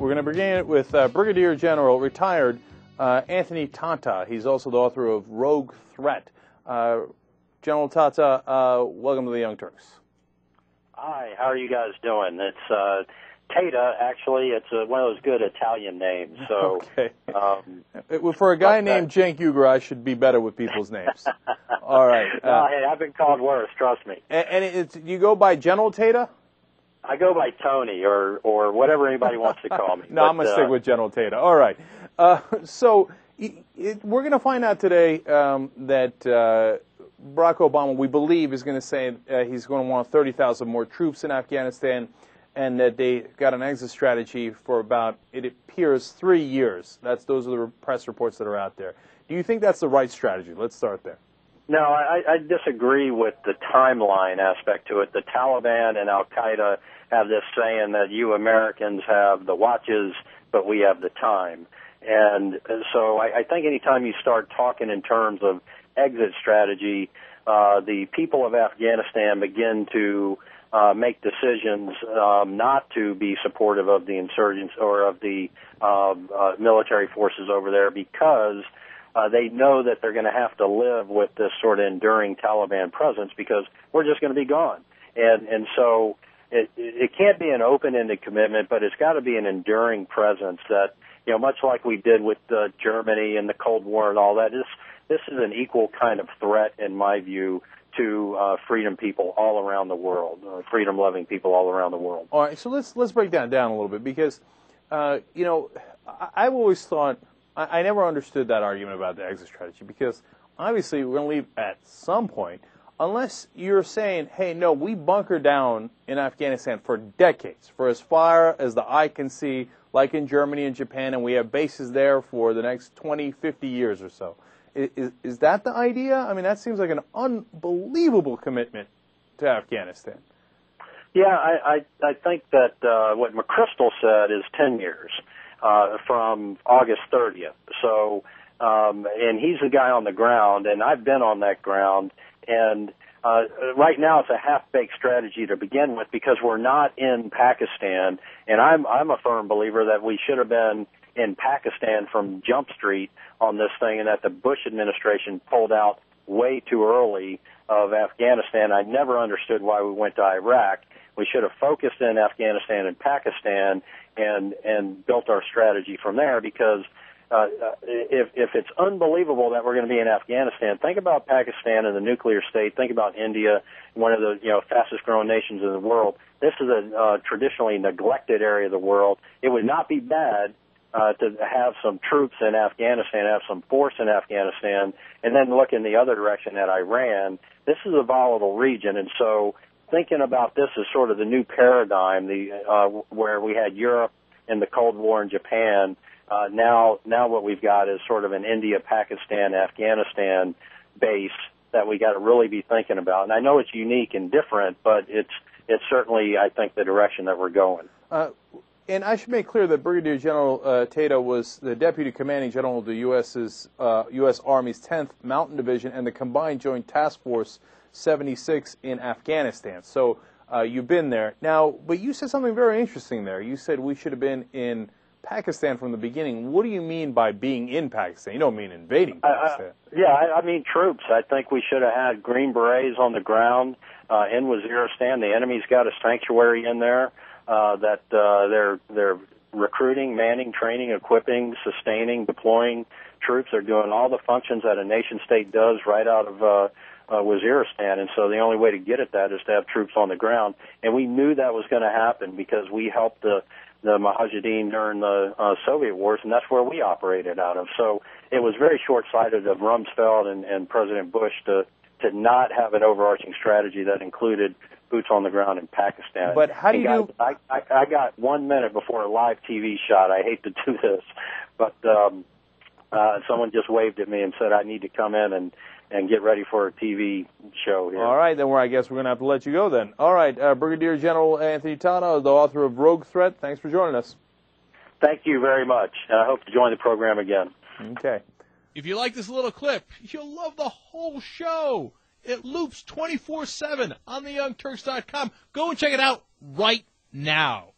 We're going to begin it with Brigadier General, retired Anthony Tata. He's also the author of Rogue Threat. General Tata, welcome to the Young Turks. Hi, how are you guys doing? It's Tata, actually. It's one of those good Italian names. So, okay. For a guy named Cenk Uygur, I should be better with people's names. All right. No, hey, I've been called worse, trust me. And you go by General Tata? I go by Tony or whatever anybody wants to call me. No, I'm going to stick with General Tata. All right. So we're going to find out today that Barack Obama, we believe, is going to say he's going to want 30,000 more troops in Afghanistan, and that they got an exit strategy for about, it appears, 3 years. Those are the press reports that are out there. Do you think that's the right strategy? Let's start there. No, I disagree with the timeline aspect to it. The Taliban and Al-Qaeda have this saying that you Americans have the watches, but we have the time. And so I think anytime you start talking in terms of exit strategy, the people of Afghanistan begin to make decisions not to be supportive of the insurgents or of the military forces over there because they know that they're going to have to live with this sort of enduring Taliban presence because we're just going to be gone. And so it can't be an open-ended commitment, but it's got to be an enduring presence that, you know, much like we did with Germany and the Cold War and all that, this is an equal kind of threat, in my view, to freedom people all around the world, freedom-loving people all around the world. All right, so let's break that down a little bit because, you know, I've always thought, I never understood that argument about the exit strategy because obviously we're going to leave at some point unless you're saying, hey, no, we bunker down in Afghanistan for decades, for as far as the eye can see, like in Germany and Japan, and we have bases there for the next 20, 50 years or so. Is that the idea? I mean, that seems like an unbelievable commitment to Afghanistan. Yeah, I think that what McChrystal said is 10 years. From August 30th. So, and he's the guy on the ground, and I've been on that ground. And right now, it's a half-baked strategy to begin with because we're not in Pakistan. And I'm a firm believer that we should have been in Pakistan from Jump Street on this thing, and that the Bush administration pulled out way too early of Afghanistan. I never understood why we went to Iraq. We should have focused in Afghanistan and Pakistan and built our strategy from there because if it's unbelievable that we're going to be in Afghanistan, think about Pakistan and the nuclear state. Think about India, one of the fastest growing nations in the world. This is a traditionally neglected area of the world. It would not be bad to have some troops in Afghanistan, have some force in Afghanistan, and then look in the other direction at Iran. This is a volatile region, and so thinking about this as sort of the new paradigm, where we had Europe in the Cold War and Japan. Now what we've got is sort of an India, Pakistan, Afghanistan base that we got to really be thinking about. And I know it's unique and different, but it's certainly, I think, the direction that we're going. And I should make clear that Brigadier General Tata was the Deputy Commanding General of the U.S. Army's 10th Mountain Division and the Combined Joint Task Force 76 in Afghanistan. So you've been there. Now, but you said something very interesting there. You said we should have been in Pakistan from the beginning. What do you mean by being in Pakistan? You don't mean invading Pakistan. I mean troops. I think we should have had Green Berets on the ground in Waziristan. The enemy's got a sanctuary in there that they're recruiting, manning, training, equipping, sustaining, deploying troops. They're doing all the functions that a nation-state does right out of Waziristan, and so the only way to get at that is to have troops on the ground. And we knew that was going to happen because we helped the Mujahideen during the Soviet wars, and that's where we operated out of. So it was very short-sighted of Rumsfeld and President Bush to not have an overarching strategy that included boots on the ground in Pakistan. But how do you... I got 1 minute before a live TV shot. I hate to do this, but someone just waved at me and said I need to come in and get ready for a TV show here. All right, then I guess we're going to have to let you go then. All right, Brigadier General Anthony Tata, the author of Rogue Threat, thanks for joining us. Thank you very much. I hope to join the program again. Okay. If you like this little clip, you'll love the whole show. It loops 24/7 on theyoungturks.com. Go and check it out right now.